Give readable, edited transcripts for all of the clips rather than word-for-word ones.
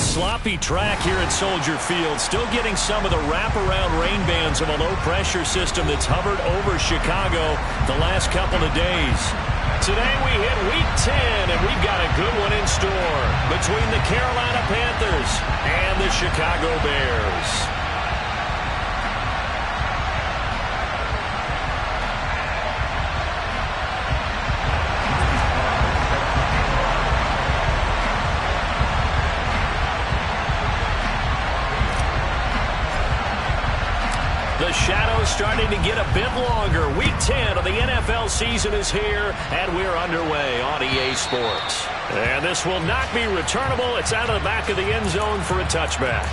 sloppy track here at Soldier Field. Still getting some of the wraparound rain bands of a low-pressure system that's hovered over Chicago the last couple of days. Today we hit Week 10, and we've got a good one in store between the Carolina Panthers and the Chicago Bears. The shadow's starting to get a bit longer. Week 10 of the NFL season is here, and we're underway on EA Sports. And this will not be returnable. It's out of the back of the end zone for a touchback.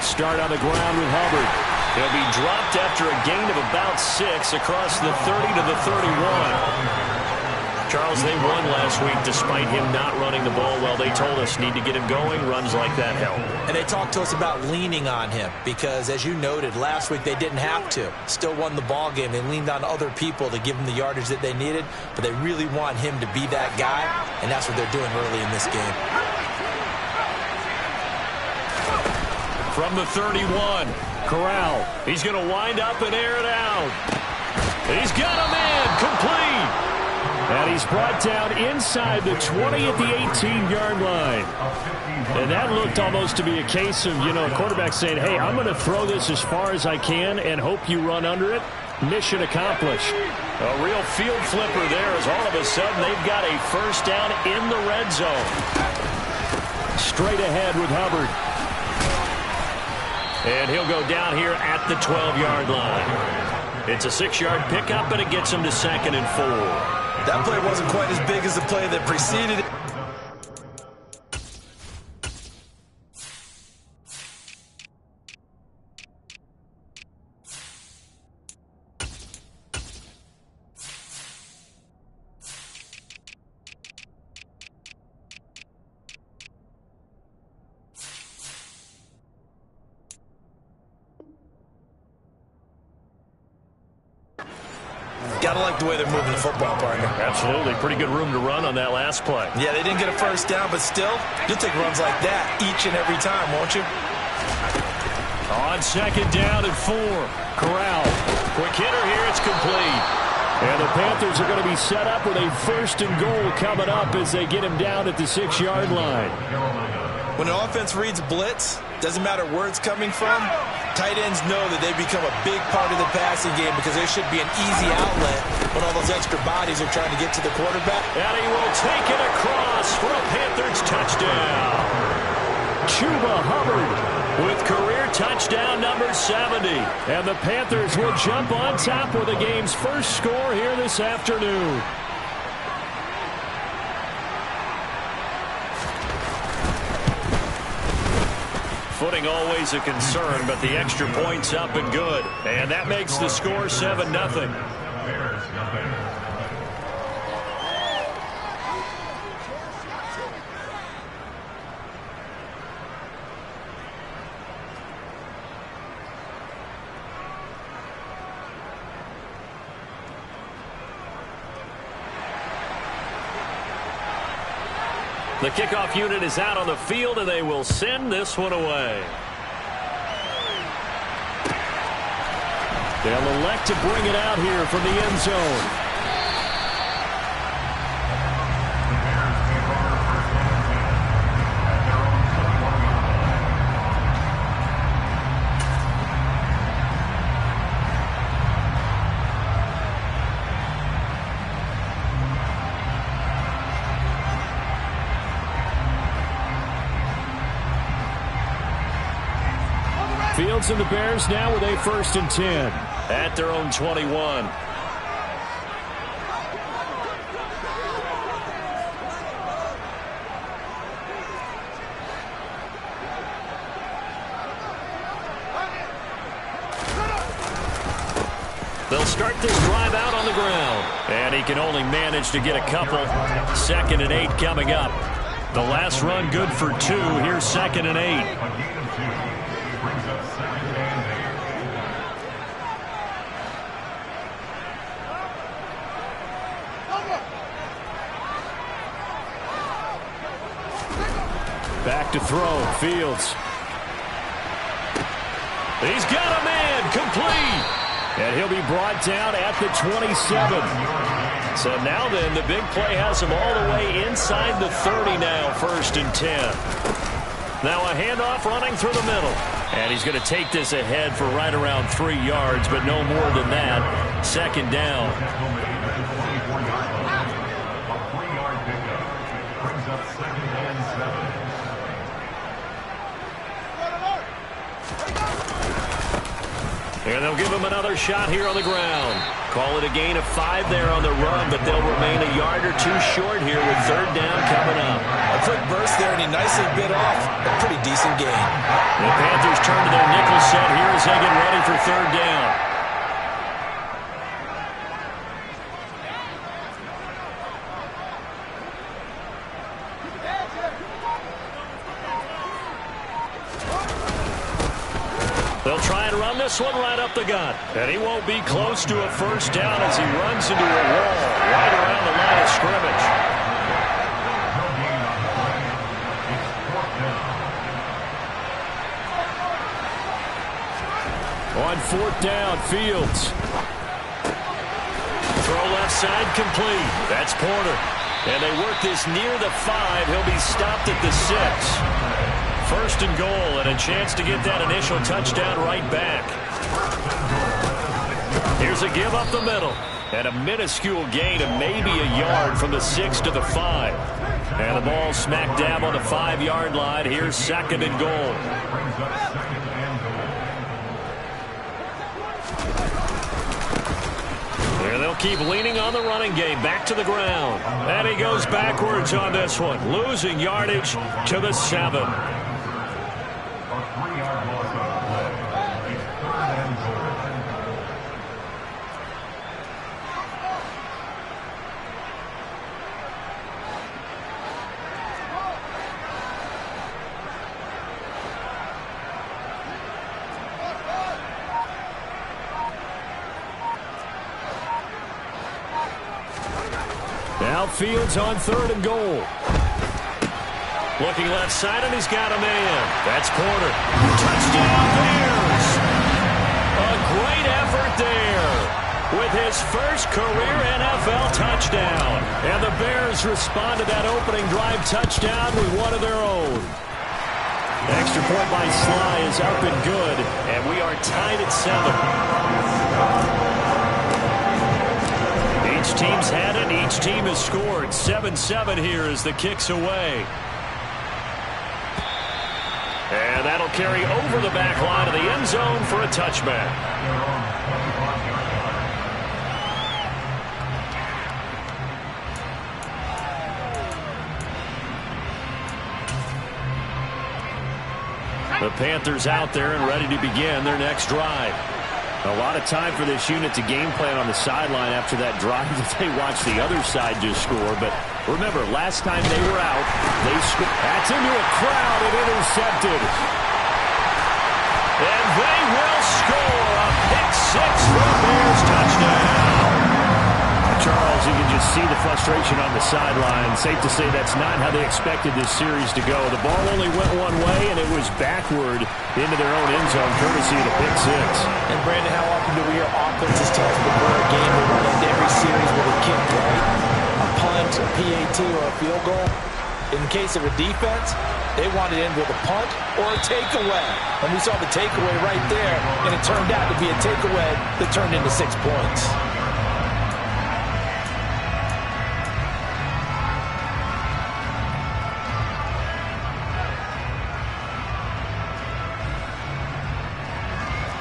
Start on the ground with Hubbard. He'll be dropped after a gain of about 6 across the 30 to the 31. Charles, they won last week despite him not running the ball well. They told us need to get him going. Runs like that help. And they talked to us about leaning on him because, as you noted, last week they didn't have to. Still won the ball game. They leaned on other people to give them the yardage that they needed, but they really want him to be that guy, and that's what they're doing early in this game. From the 31, Corral. He's going to wind up and air it out. He's got him in, complete. And he's brought down inside the 20 at the 18-yard line. And that looked almost to be a case of, a quarterback saying, hey, I'm going to throw this as far as I can and hope you run under it. Mission accomplished. A real field flipper there as all of a sudden they've got a first down in the red zone. Straight ahead with Hubbard. And he'll go down here at the 12-yard line. It's a 6-yard pickup, and it gets him to 2nd and 4. That play wasn't quite as big as the play that preceded it. Gotta like the way they're moving the football, partner. Absolutely. Pretty good room to run on that last play. Yeah, they didn't get a first down, but still, you'll take runs like that each and every time, won't you? On 2nd down and 4. Corral. Quick hitter here. It's complete. And the Panthers are going to be set up with a 1st and goal coming up as they get him down at the 6-yard line. When an offense reads blitz, doesn't matter where it's coming from, tight ends know that they become a big part of the passing game because there should be an easy outlet when all those extra bodies are trying to get to the quarterback. And he will take it across for a Panthers touchdown. Chuba Hubbard with career touchdown number 70. And the Panthers will jump on top with the game's first score here this afternoon. Footing always a concern, but the extra point's up and good. And that makes the score 7-0. The kickoff unit is out on the field, and they will send this one away. They'll elect to bring it out here from the end zone. Fields and the Bears now with a 1st and 10 at their own 21. They'll start this drive out on the ground. And he can only manage to get a couple. 2nd and 8 coming up. The last run good for 2. Here's 2nd and 8. Back to throw. Fields. He's got a man. Complete. And he'll be brought down at the 27. So now then, the big play has him all the way inside the 30 now, 1st and 10. Now a handoff running through the middle. And he's going to take this ahead for right around 3 yards, but no more than that. 2nd down. And they'll give him another shot here on the ground. Call it a gain of 5 there on the run, but they'll remain a yard or 2 short here with 3rd down coming up. A quick burst there, and he nicely bit off a pretty decent gain. The Panthers turn to their nickel set here as they get ready for 3rd down. They'll try and run this one right up the gut. And he won't be close to a 1st down as he runs into a wall right around the line of scrimmage. On 4th down, Fields. Throw left side complete. That's Porter. And they work this near the 5. He'll be stopped at the 6. 1st and goal, and a chance to get that initial touchdown right back. Here's a give up the middle. And a minuscule gain of maybe a yard from the 6 to the 5. And the ball smack dab on the 5-yard line. Here's 2nd and goal. And they'll keep leaning on the running game. Back to the ground. And he goes backwards on this one. Losing yardage to the 7. Now Fields on 3rd and goal. Looking left side, and he's got a man. That's Porter. Touchdown Bears! A great effort there with his first career NFL touchdown. And the Bears respond to that opening drive touchdown with one of their own. Extra point by Sly is up and good, and we are tied at 7. Each team's had it. Each team has scored. 7-7 here as the kick's away. And that'll carry over the back line of the end zone for a touchback. The Panthers out there and ready to begin their next drive. A lot of time for this unit to game plan on the sideline after that drive that they watched the other side just score. But remember, last time they were out, they scored. That's into a crowd and intercepted. And they will score a pick 6 for a Bears touchdown. Charles, you can just see the frustration on the sideline. Safe to say that's not how they expected this series to go. The ball only went one way, and it was backward into their own end zone, courtesy of the pick 6. And, Brandon, how often do we hear offenses tell us before a game they run into every series with a kick, right? A punt, a PAT, or a field goal. In case of a defense, they want it in with a punt or a takeaway. And we saw the takeaway right there, and it turned out to be a takeaway that turned into 6 points.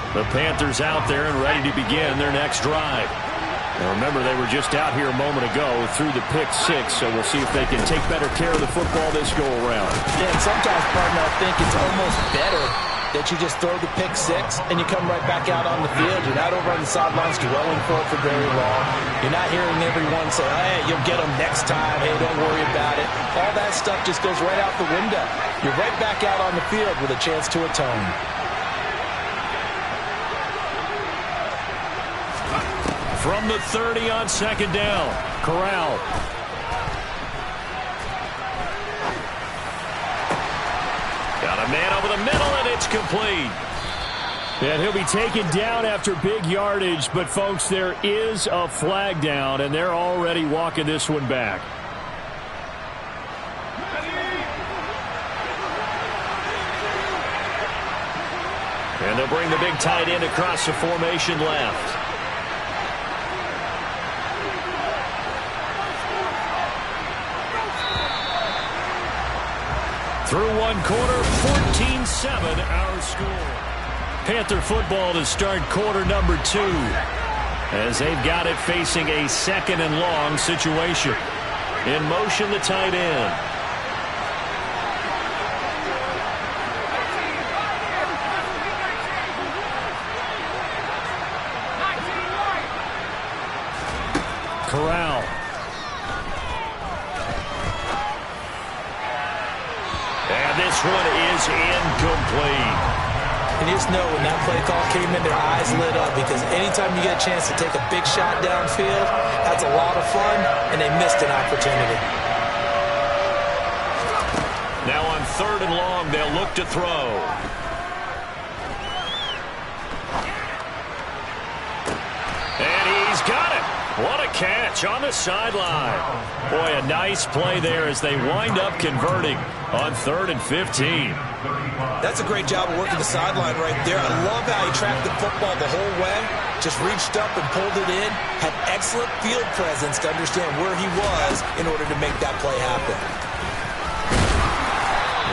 The Panthers out there and ready to begin their next drive. Now remember, they were just out here a moment ago through the pick 6, so we'll see if they can take better care of the football this go-around. Yeah, and sometimes, partner, I think it's almost better that you just throw the pick six and you come right back out on the field. You're not over on the sidelines dwelling for it for very long. You're not hearing everyone say, hey, you'll get them next time. Hey, don't worry about it. All that stuff just goes right out the window. You're right back out on the field with a chance to atone. From the 30 on second down, Corral. Got a man over the middle, and it's complete. And he'll be taken down after big yardage, but, folks, there is a flag down, and they're already walking this one back. And they'll bring the big tight end across the formation left. Through one quarter, 14-7 our score. Panther football to start quarter number 2 as they've got it facing a second and long situation. In motion, the tight end. Corral. And this one is incomplete. And you just know when that play call came in, their eyes lit up, because anytime you get a chance to take a big shot downfield, that's a lot of fun, and they missed an opportunity. Now on third and long, they'll look to throw. And he's got it. What a catch on the sideline. Boy, a nice play there as they wind up converting on 3rd and 15. That's a great job of working the sideline right there. I love how he tracked the football the whole way, just reached up and pulled it in, had excellent field presence to understand where he was in order to make that play happen.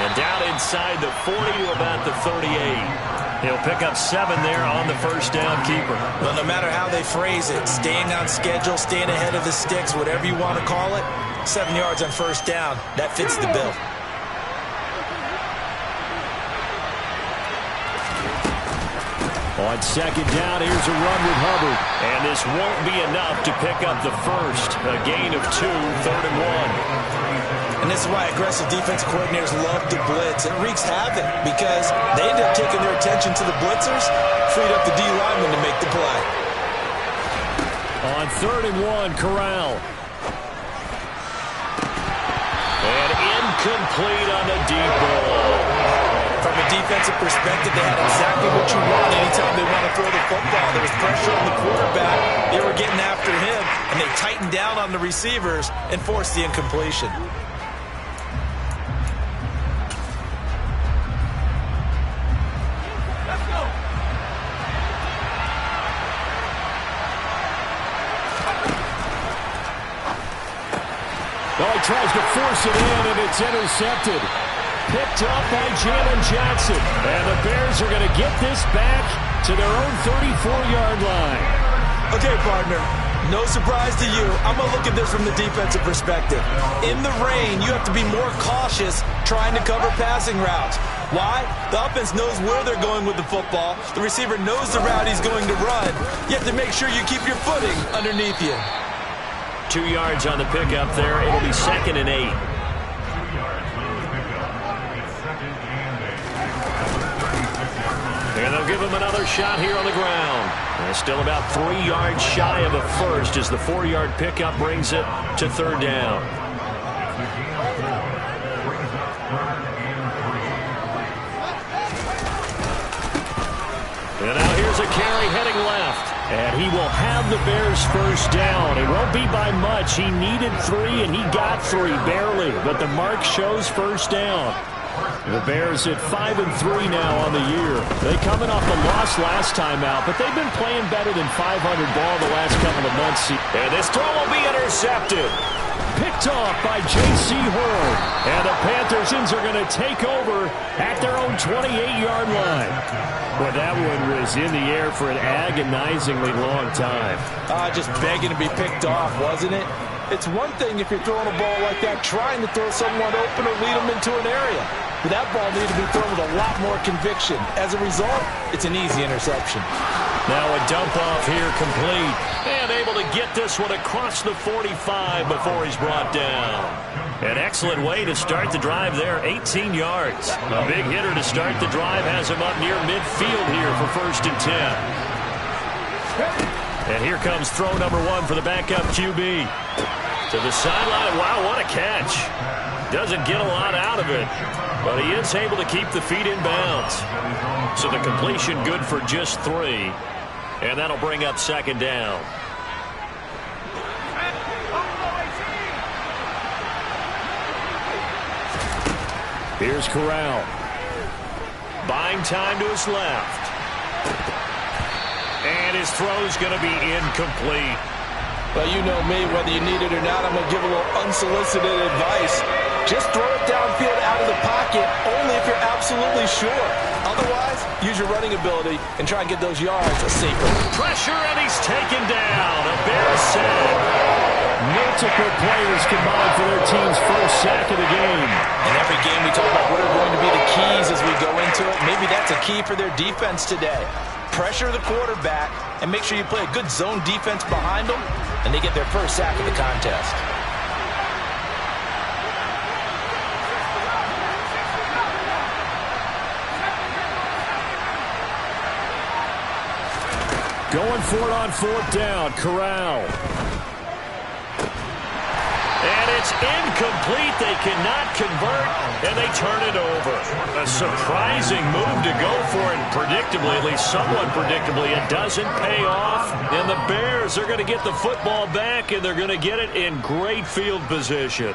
And down inside the 40 to about the 38. He'll pick up 7 there on the first down keeper. Well, no matter how they phrase it, staying on schedule, staying ahead of the sticks, whatever you want to call it, 7 yards on first down, that fits the bill. On second down, here's a run with Hubbard. And this won't be enough to pick up the first. A gain of 2, 3rd and 1. And this is why aggressive defensive coordinators love to blitz. It wreaks havoc because they end up taking their attention to the blitzers, freed up the D lineman to make the play. On 3rd and 1, Corral. And incomplete on the deep ball. From a defensive perspective, they had exactly what you want anytime they want to throw the football. There was pressure on the quarterback. They were getting after him, and they tightened down on the receivers and forced the incompletion. Well, he tries to force it in, and it's intercepted. Picked up by Jalen Johnson. And the Bears are going to get this back to their own 34-yard line. Okay, partner, no surprise to you. I'm going to look at this from the defensive perspective. In the rain, you have to be more cautious trying to cover passing routes. Why? The offense knows where they're going with the football. The receiver knows the route he's going to run. You have to make sure you keep your footing underneath you. 2 yards on the pickup there. It'll be 2nd and 8. And they'll give him another shot here on the ground. And still about 3 yards shy of a first as the 4-yard pickup brings it to 3rd down. And now here's a carry heading left. And he will have the Bears first down. It won't be by much. He needed 3, and he got 3, barely. But the mark shows first down. The Bears at 5-3 now on the year. They coming off the loss last time out, but they've been playing better than 500 ball the last couple of months. And this throw will be intercepted. Picked off by J.C. Horn. And the Panthers are going to take over at their own 28-yard line. But that one was in the air for an agonizingly long time. Just begging to be picked off, wasn't it? It's one thing if you're throwing a ball like that, trying to throw someone open or lead them into an area. but that ball needed to be thrown with a lot more conviction. As a result, it's an easy interception. Now a dump off here complete. And able to get this one across the 45 before he's brought down. An excellent way to start the drive there, 18 yards. A big hitter to start the drive has him up near midfield here for 1st and 10. And here comes throw number 1 for the backup QB. To the sideline. Wow, what a catch. Doesn't get a lot out of it, but he is able to keep the feet in bounds. So the completion good for just 3. And that'll bring up 2nd down. Here's Corral. Buying time to his left. And his throw's going to be incomplete. Well, you know me, whether you need it or not, I'm going to give a little unsolicited advice. Just throw it downfield out of the pocket, only if you're absolutely sure. Otherwise, use your running ability and try and get those yards a safer. Pressure, and he's taken down. A Bears sack. Multiple players combined for their team's first sack of the game. In every game, we talk about what are going to be the keys as we go into it. Maybe that's a key for their defense today. Pressure the quarterback and make sure you play a good zone defense behind them, and they get their first sack of the contest. Going for it on 4th down. Corral. And it's incomplete. They cannot convert, and they turn it over. A surprising move to go for it. Predictably, at least somewhat predictably, it doesn't pay off. And the Bears are going to get the football back, and they're going to get it in great field position.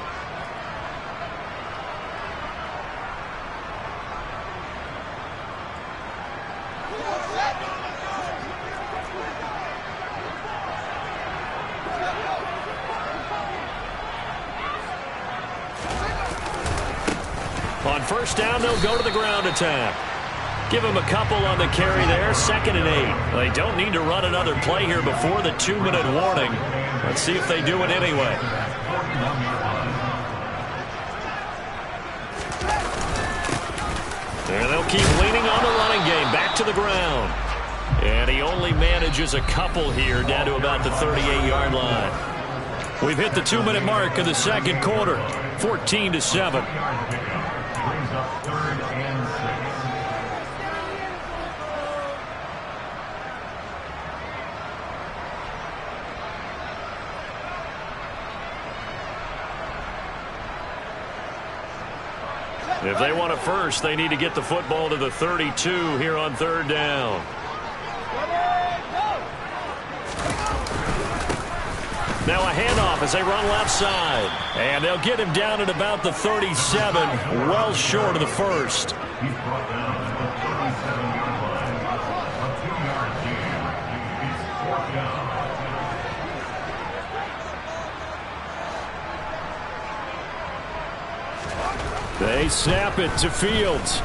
On 1st down, they'll go to the ground attack. Give them a couple on the carry there. 2nd and 8. They don't need to run another play here before the 2-minute warning. Let's see if they do it anyway. And they'll keep leaning on the running game. Back to the ground. And he only manages a couple here down to about the 38-yard line. We've hit the 2-minute mark of the 2nd quarter. 14-7. If they want a first, they need to get the football to the 32 here on 3rd down. Now a handoff as they run left side. And they'll get him down at about the 37, well short of the first. They snap it to Fields.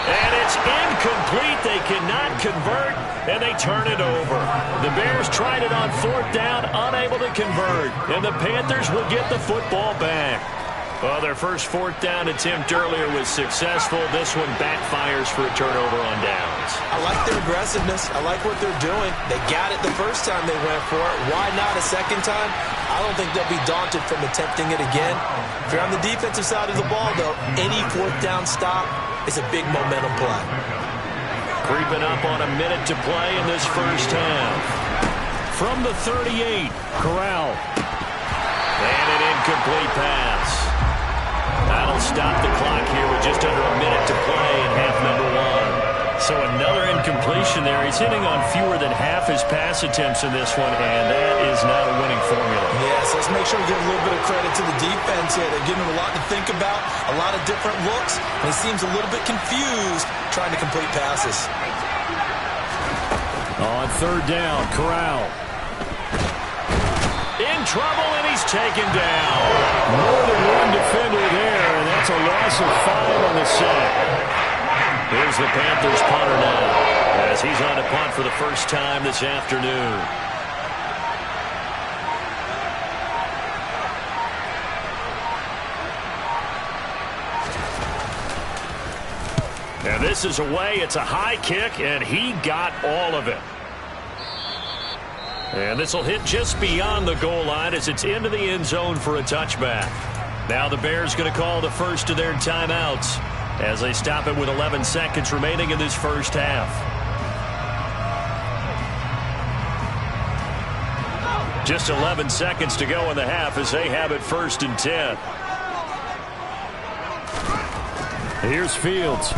And it's incomplete. They cannot convert, and they turn it over. The Bears tried it on 4th down, unable to convert. And the Panthers will get the football back. Well, their first 4th down attempt earlier was successful. This one backfires for a turnover on downs. I like their aggressiveness. I like what they're doing. They got it the first time they went for it. Why not a second time? I don't think they'll be daunted from attempting it again. If you're on the defensive side of the ball, though, any 4th down stop is a big momentum play. Creeping up on a minute to play in this first half. From the 38, Corral. And an incomplete pass. That'll stop the clock here with just under a minute to play in half number 1. So another incompletion there. He's hitting on fewer than half his pass attempts in this one, and that is not a winning formula. Yes, let's make sure we give a little bit of credit to the defense here. They're giving him a lot to think about, a lot of different looks, and he seems a little bit confused trying to complete passes. On 3rd down, Corral. In trouble, and he's taken down. More than one defender there, and that's a loss of 5 on the sack. Here's the Panthers punter now, as he's on to punt for the first time this afternoon. And this is away. It's a high kick, and he got all of it. And this will hit just beyond the goal line as it's into the end zone for a touchback. Now the Bears going to call the first of their timeouts as they stop it with 11 seconds remaining in this first half. Just 11 seconds to go in the half as they have it 1st and 10. Here's Fields.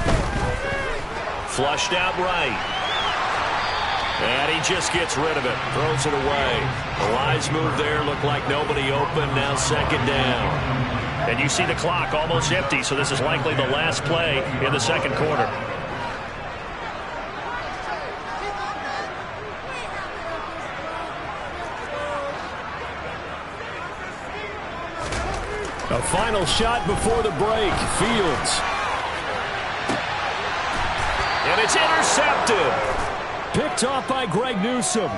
Flushed out right. And he just gets rid of it. Throws it away. The wise move there. Looked like nobody open. Now 2nd down. And you see the clock almost empty, so this is likely the last play in the 2nd quarter. A final shot before the break. Fields. And it's intercepted. Picked off by Greg Newsome.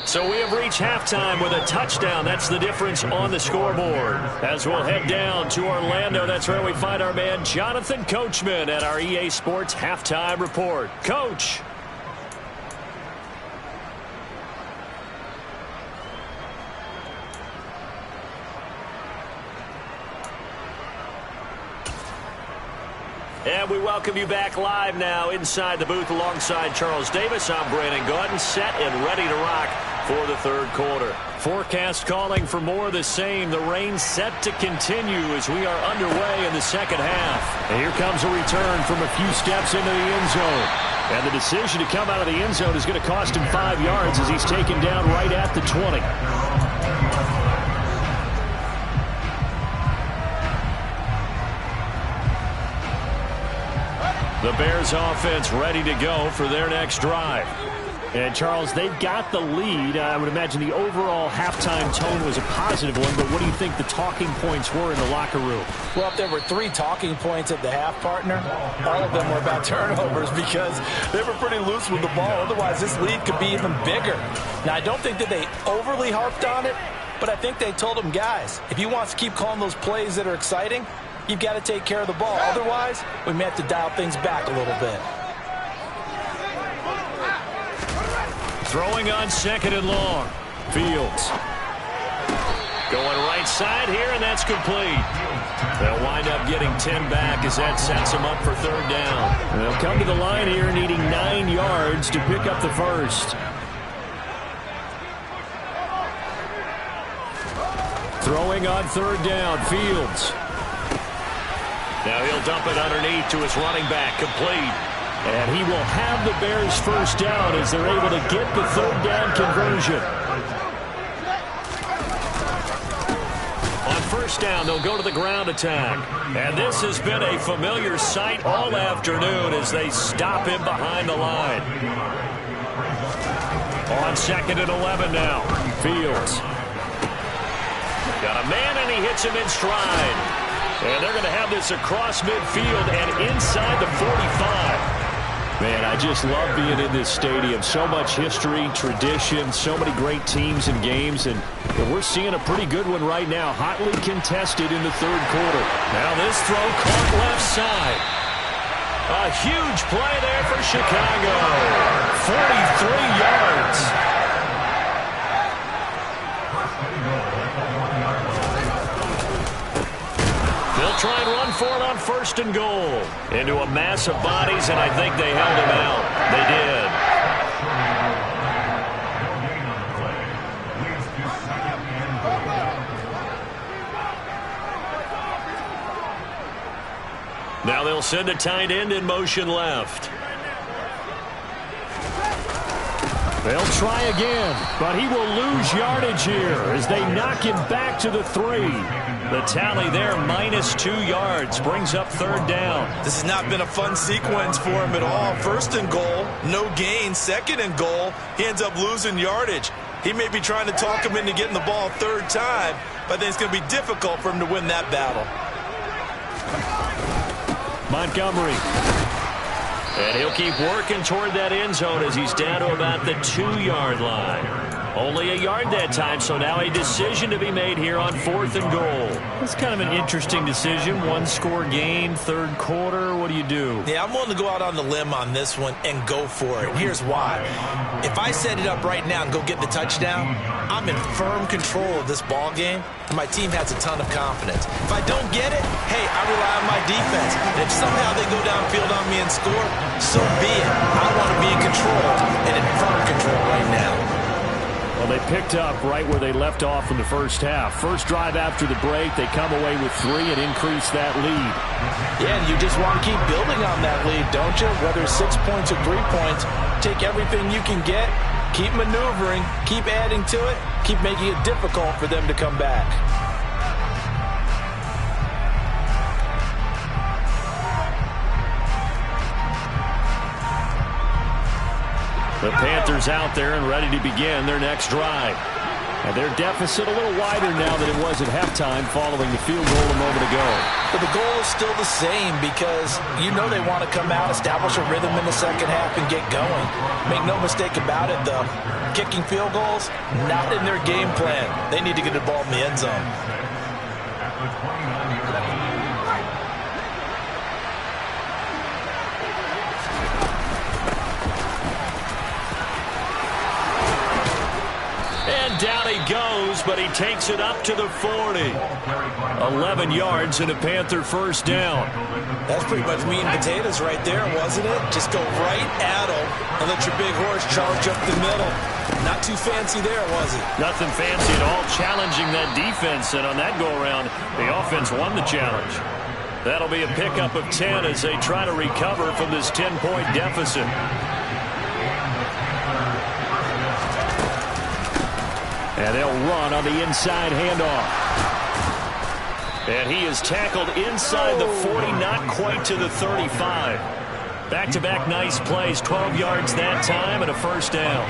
So we have reached halftime with a touchdown. That's the difference on the scoreboard. As we'll head down to Orlando, that's where we find our man Jonathan Coachman at our EA Sports Halftime Report. Coach. And we welcome you back live now inside the booth alongside Charles Davis. I'm Brandon Gordon, set and ready to rock for the 3rd quarter. Forecast calling for more of the same. The rain set to continue as we are underway in the 2nd half. And here comes a return from a few steps into the end zone. And the decision to come out of the end zone is going to cost him 5 yards as he's taken down right at the 20. The Bears offense ready to go for their next drive. And, Charles, they've got the lead. I would imagine the overall halftime tone was a positive one, but what do you think the talking points were in the locker room? Well, if there were 3 talking points at the half, partner, all of them were about turnovers because they were pretty loose with the ball. Otherwise, this lead could be even bigger. Now, I don't think that they overly harped on it, but I think they told them, guys, if you want to keep calling those plays that are exciting, you've got to take care of the ball. Otherwise, we may have to dial things back a little bit. Throwing on 2nd and long. Fields. Going right side here, and that's complete. They'll wind up getting 10 back as that sets them up for 3rd down. They'll come to the line here needing 9 yards to pick up the first. Throwing on 3rd down. Fields. Now he'll dump it underneath to his running back, complete. And he will have the Bears 1st down as they're able to get the 3rd down conversion. On 1st down, they'll go to the ground attack. And this has been a familiar sight all afternoon as they stop him behind the line. On 2nd and 11 now. Fields. Got a man, and he hits him in stride. And they're going to have this across midfield and inside the 45. Man, I just love being in this stadium. So much history, tradition, so many great teams and games. And we're seeing a pretty good one right now. Hotly contested in the 3rd quarter. Now this throw caught left side. A huge play there for Chicago. 43 yards. They'll try and run for it on 1st and goal. Into a mass of bodies, and I think they held him out. They did. Now they'll send a tight end in motion left. They'll try again, but he will lose yardage here as they knock him back to the 3. The tally there, -2 yards, brings up 3rd down. This has not been a fun sequence for him at all. 1st and goal, no gain. 2nd and goal, he ends up losing yardage. He may be trying to talk him into getting the ball 3rd time, but I think it's going to be difficult for him to win that battle. Montgomery. And he'll keep working toward that end zone as he's down to about the 2-yard line. Only a yard that time, so now a decision to be made here on 4th and goal. It's kind of an interesting decision. One-score game, third quarter. What do you do? Yeah, I'm willing to go out on the limb on this one and go for it. Here's why. If I set it up right now and go get the touchdown, I'm in firm control of this ball game, and my team has a ton of confidence. If I don't get it, hey, I rely on my defense. And if somehow they go downfield on me and score, so be it. I want to be in control and in firm control right now. Well, they picked up right where they left off in the first half. First drive after the break, they come away with 3 and increase that lead. Yeah, and you just want to keep building on that lead, don't you? Whether it's 6 points or 3 points, take everything you can get, keep maneuvering, keep adding to it, keep making it difficult for them to come back. The Panthers out there and ready to begin their next drive. And their deficit a little wider now than it was at halftime following the field goal a moment ago. But the goal is still the same because you know they want to come out, establish a rhythm in the second half, and get going. Make no mistake about it, though. Kicking field goals, not in their game plan. They need to get the ball in the end zone. Down he goes, but he takes it up to the 40. 11 yards and a Panther first down. That's pretty much meat and potatoes right there, wasn't it? Just go right at him and let your big horse charge up the middle. Not too fancy there, was it? Nothing fancy at all, challenging that defense, and on that go-around, the offense won the challenge. That'll be a pickup of 10 as they try to recover from this 10-point deficit. And they'll run on the inside handoff. And he is tackled inside the 40, not quite to the 35. Back-to-back nice plays, 12 yards that time and a first down.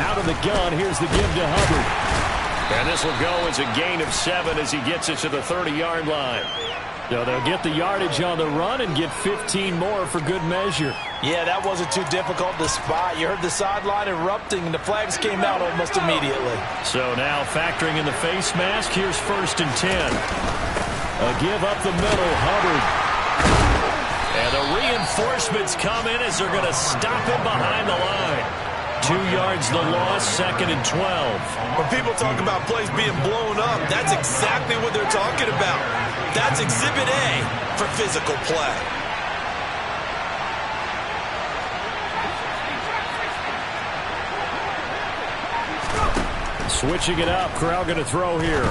Out of the gun, here's the give to Hubbard. And this will go as a gain of 7 as he gets it to the 30-yard line. So they'll get the yardage on the run and get 15 more for good measure. Yeah, that wasn't too difficult to spot. You heard the sideline erupting, and the flags came out almost immediately. So now factoring in the face mask, here's 1st and 10. A give up the middle, Hubbard. And the reinforcements come in as they're going to stop him behind the line. 2 yards the loss, 2nd and 12. When people talk about plays being blown up, that's exactly what they're talking about. That's Exhibit A for physical play. Switching it up, Corral going to throw here.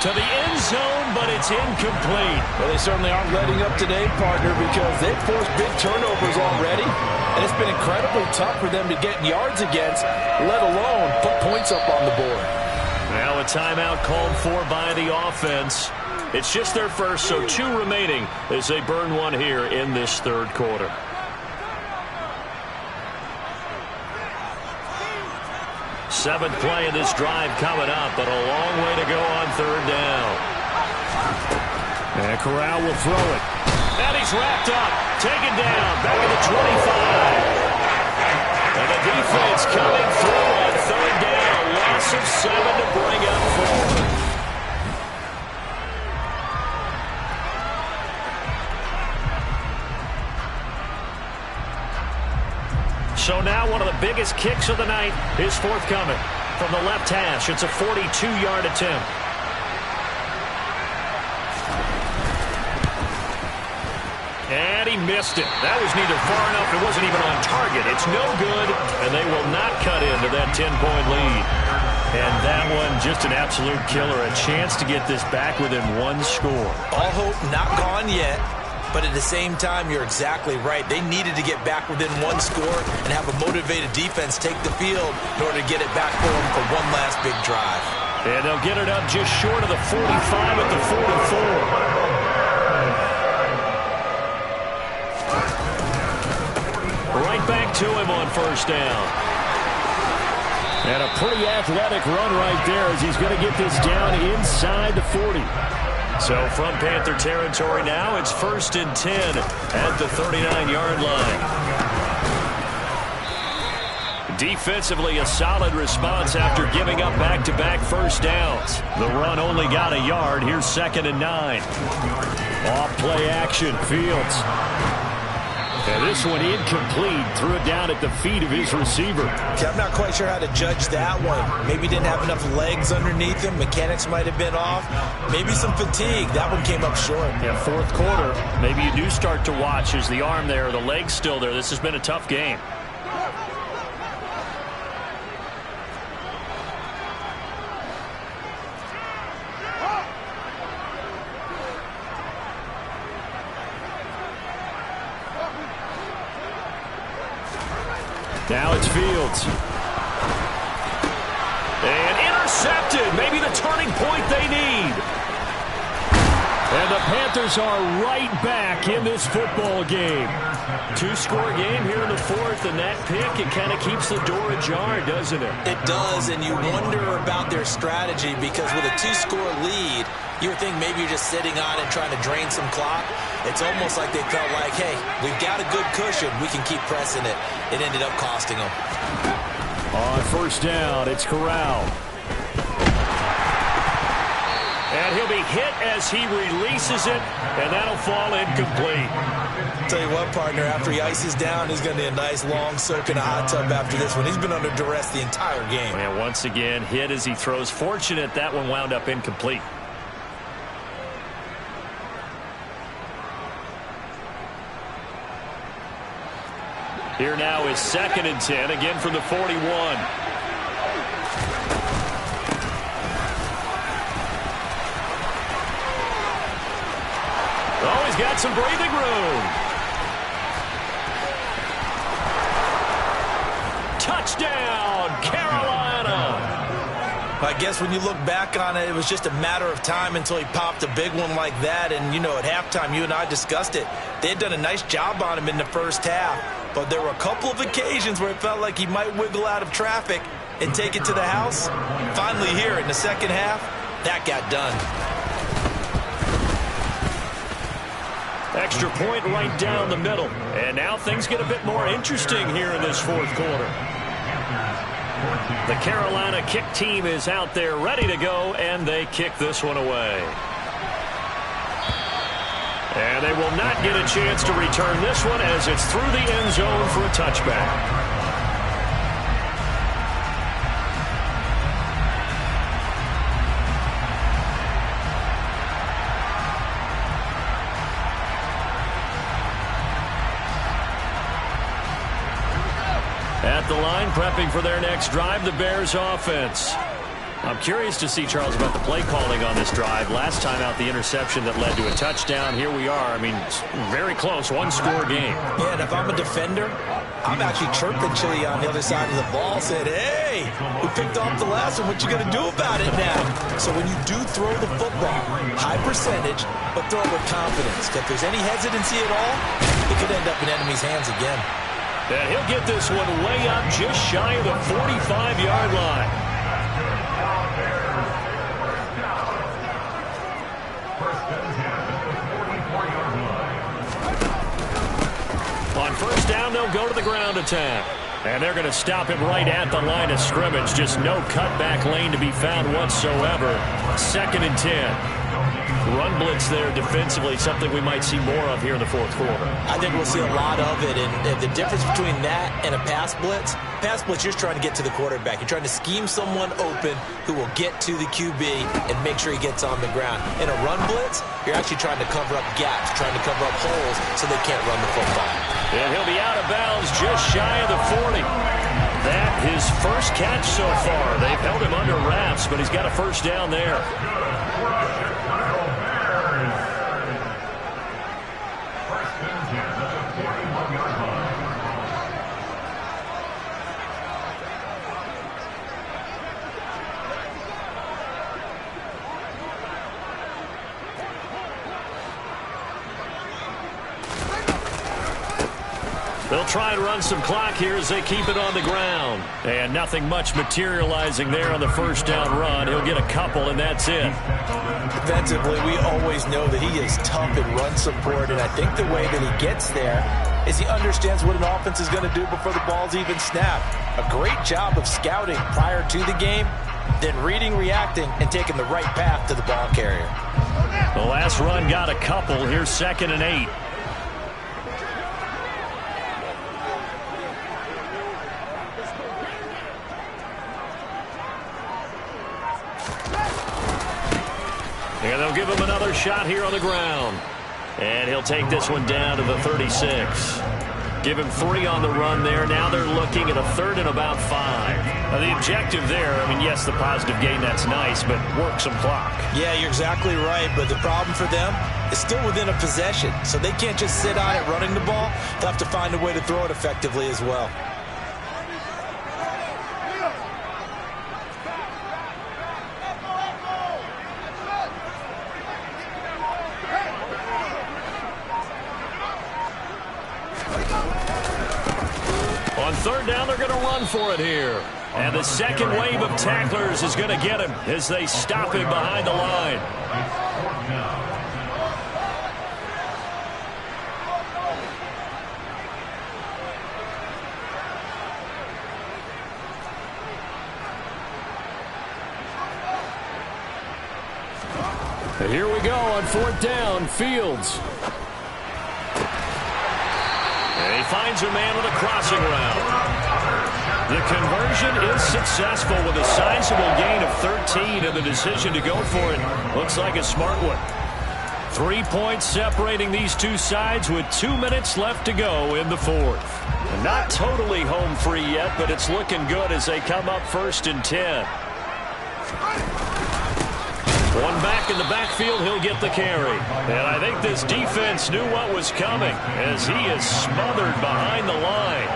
To the end zone, but it's incomplete. Well, they certainly aren't letting up today, partner, because they've forced big turnovers already, and it's been incredibly tough for them to get yards against, let alone put points up on the board. Now a timeout called for by the offense. It's just their first, so 2 remaining as they burn one here in this third quarter. Seventh play of this drive coming up, but a long way to go on third down. And Corral will throw it. And he's wrapped up, taken down, back at the 25. And the defense coming through on third down. Loss of 7 to bring up 4. So now one of the biggest kicks of the night is forthcoming. From the left hash, it's a 42-yard attempt. And he missed it. That was neither far enough, it wasn't even on target. It's no good, and they will not cut into that 10-point lead. And that one, just an absolute killer. A chance to get this back within 1 score. All hope not gone yet. But at the same time, you're exactly right. They needed to get back within 1 score and have a motivated defense take the field in order to get it back for them for one last big drive. And they'll get it up just short of the 45 at the 44. Right back to him on first down. And a pretty athletic run right there as he's going to get this down inside the 40. So from Panther territory now, it's 1st and 10 at the 39-yard line. Defensively, a solid response after giving up back-to-back first downs. The run only got a yard. Here's 2nd and 9. Off play action, Fields. And this one incomplete. Threw it down at the feet of his receiver. Okay, I'm not quite sure how to judge that one. Maybe didn't have enough legs underneath him. Mechanics might have been off. Maybe some fatigue. That one came up short. Yeah, 4th quarter. Maybe you do start to watch. Is the arm there, the leg's still there? This has been a tough game. Now it's Fields. And intercepted. Maybe the turning point they need. And the Panthers are right back in this football game. 2-score game here in the 4th, and that pick, it kind of keeps the door ajar, doesn't it? It does, and you wonder about their strategy because with a 2-score lead, you would think maybe you're just sitting on and trying to drain some clock. It's almost like they felt like, hey, we've got a good cushion. We can keep pressing it. It ended up costing them. On 1st down, it's Corral. And he'll be hit as he releases it, and that'll fall incomplete. Tell you what, partner, after he ices down, he's going to be a nice long soak in a hot tub after this one. He's been under duress the entire game. And once again, hit as he throws. Fortunate that one wound up incomplete. Here now is 2nd and 10, again from the 41. Oh, he's got some breathing room. Touchdown, Carolina. I guess when you look back on it, it was just a matter of time until he popped a big one like that. And, you know, at halftime, you and I discussed it. They had done a nice job on him in the first half. But there were a couple of occasions where it felt like he might wiggle out of traffic and take it to the house. Finally here in the second half, that got done. Extra point right down the middle. And now things get a bit more interesting here in this 4th quarter. The Carolina kick team is out there ready to go, and they kick this one away. And they will not get a chance to return this one as it's through the end zone for a touchback. At the line, prepping for their next drive, the Bears offense. I'm curious to see, Charles, about the play calling on this drive. Last time out, the interception that led to a touchdown. Here we are. I mean, very close, 1-score game. Yeah, and if I'm a defender, I'm actually chirping Chili on the other side of the ball, saying, hey, we picked off the last one. What you going to do about it now? So when you do throw the football, high percentage, but throw it with confidence. If there's any hesitancy at all, it could end up in enemy's hands again. And he'll get this one way up just shy of the 45-yard line. On 1st down, they'll go to the ground attack. And they're going to stop him right at the line of scrimmage. Just no cutback lane to be found whatsoever. 2nd and 10. Run blitz there defensively, something we might see more of here in the 4th quarter. I think we'll see a lot of it, and the difference between that and a pass blitz, you're just trying to get to the quarterback. You're trying to scheme someone open who will get to the QB and make sure he gets on the ground. In a run blitz, you're actually trying to cover up gaps, trying to cover up holes so they can't run the football. And he'll be out of bounds just shy of the 40. That his first catch so far. They've held him under wraps, but he's got a 1st down there. They'll try and run some clock here as they keep it on the ground. And nothing much materializing there on the first down run. He'll get a couple, and that's it. Defensively, we always know that he is tough in run support, and I think the way that he gets there is he understands what an offense is going to do before the ball's even snapped. A great job of scouting prior to the game, then reading, reacting, and taking the right path to the ball carrier. The last run got a couple. Here's 2nd and 8. And they'll give him another shot here on the ground. And he'll take this one down to the 36. Give him 3 on the run there. Now they're looking at a 3rd and about 5. Now the objective there, I mean, yes, the positive gain, that's nice, but work some clock. Yeah, you're exactly right, but the problem for them is still within a possession, so they can't just sit on it running the ball. They'll have to find a way to throw it effectively as well. On 3rd down, they're going to run for it here. And the second wave of tacklers is going to get him as they stop him behind the line. And here we go on 4th down, Fields. And he finds a man with a crossing route. The conversion is successful with a sizable gain of 13, and the decision to go for it looks like a smart one. 3 points separating these two sides with 2 minutes left to go in the 4th. And not totally home free yet, but it's looking good as they come up 1st and 10. One back in the backfield, he'll get the carry. And I think this defense knew what was coming as he is smothered behind the line.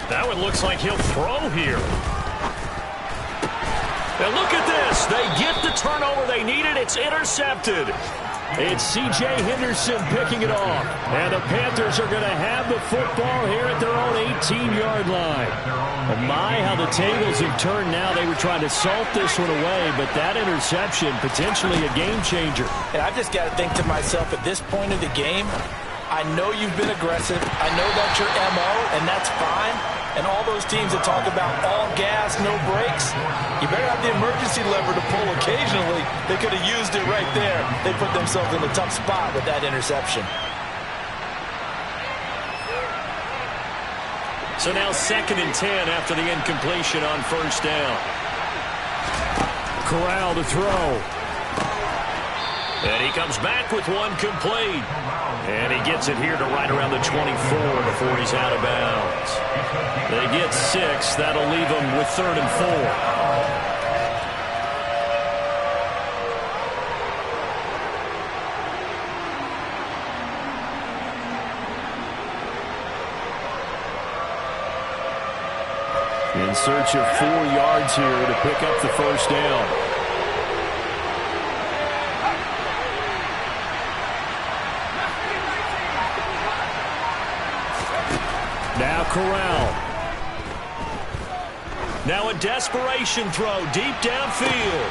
That one looks like he'll throw here. And look at this. They get the turnover they needed. It's intercepted. It's C.J. Henderson picking it off. And the Panthers are going to have the football here at their own 18-yard line. And my, how the tables have turned now. They were trying to salt this one away, but that interception, potentially a game changer. And I've just got to think to myself, at this point of the game, I know you've been aggressive. I know that's your M.O., and that's fine. And all those teams that talk about all gas, no brakes, you better have the emergency lever to pull occasionally. They could have used it right there. They put themselves in a tough spot with that interception. So now 2nd and 10 after the incompletion on 1st down. Corral to throw. And he comes back with one complete. And he gets it here to right around the 24 before he's out of bounds. They get 6. That'll leave them with 3rd and 4. In search of 4 yards here to pick up the 1st down. Now Corral. Now a desperation throw deep downfield.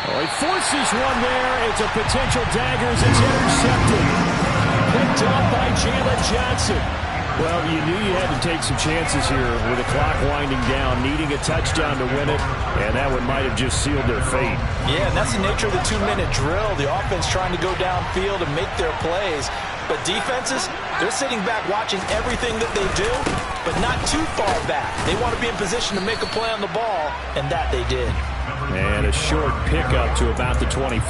Oh, he forces one there. It's a potential dagger as it's intercepted. Picked up by Jalen Johnson. Well, you knew you had to take some chances here with the clock winding down, needing a touchdown to win it, and that one might have just sealed their fate. Yeah, and that's the nature of the 2-minute drill. The offense trying to go downfield and make their plays. But defenses, they're sitting back watching everything that they do, but not too far back. They want to be in position to make a play on the ball, and that they did. And a short pickup to about the 25.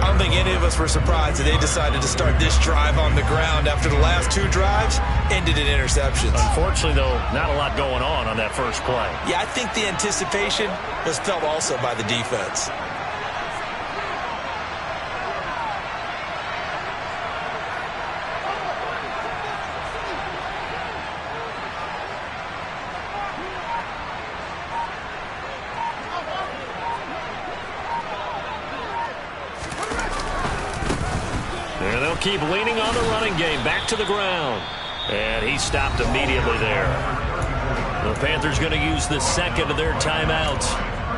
I don't think any of us were surprised that they decided to start this drive on the ground after the last 2 drives ended in interceptions. Unfortunately, though, not a lot going on that first play. Yeah, I think the anticipation was felt also by the defense. And they'll keep leaning on the running game. Back to the ground. And he stopped immediately there. The Panthers going to use the second of their timeouts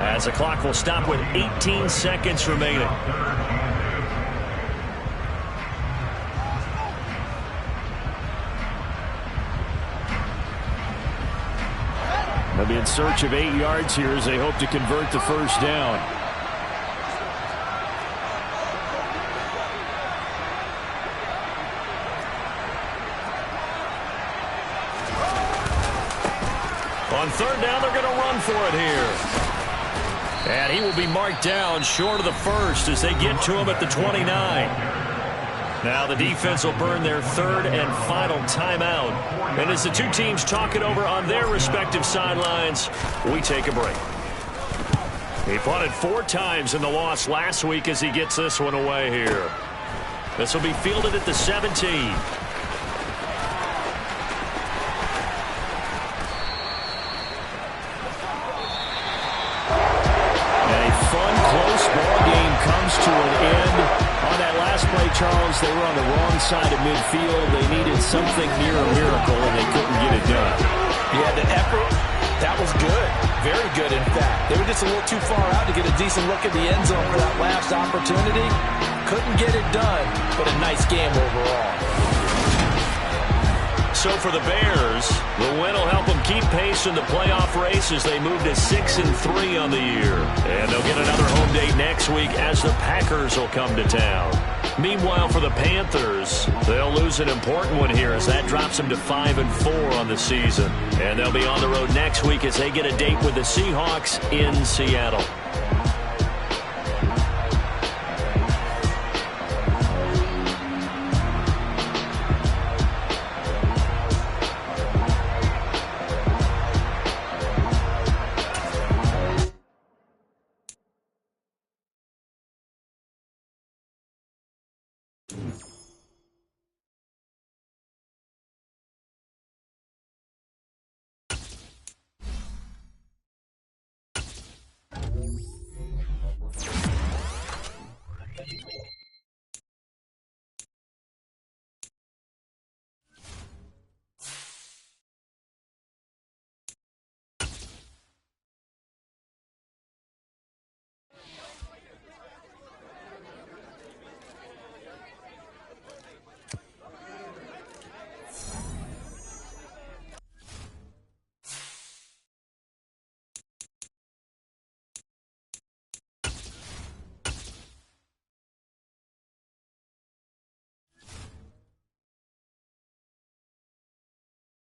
as the clock will stop with 18 seconds remaining. They'll be in search of 8 yards here as they hope to convert the first down. On third down, they're going to run for it here. And he will be marked down short of the first as they get to him at the 29. Now the defense will burn their third and final timeout. And as the two teams talk it over on their respective sidelines, we take a break. He punted 4 times in the loss last week as he gets this one away here. This will be fielded at the 17. Comes to an end. On that last play, Charles, they were on the wrong side of midfield. They needed something near a miracle, and they couldn't get it done. Yeah, the effort, that was good. Very good, in fact. They were just a little too far out to get a decent look at the end zone for that last opportunity. Couldn't get it done, but a nice game overall. So for the Bears, the win will help them keep pace in the playoff race as they move to 6-3 on the year. And they'll get another home date next week as the Packers will come to town. Meanwhile, for the Panthers, they'll lose an important one here as that drops them to 5-4 on the season. And they'll be on the road next week as they get a date with the Seahawks in Seattle.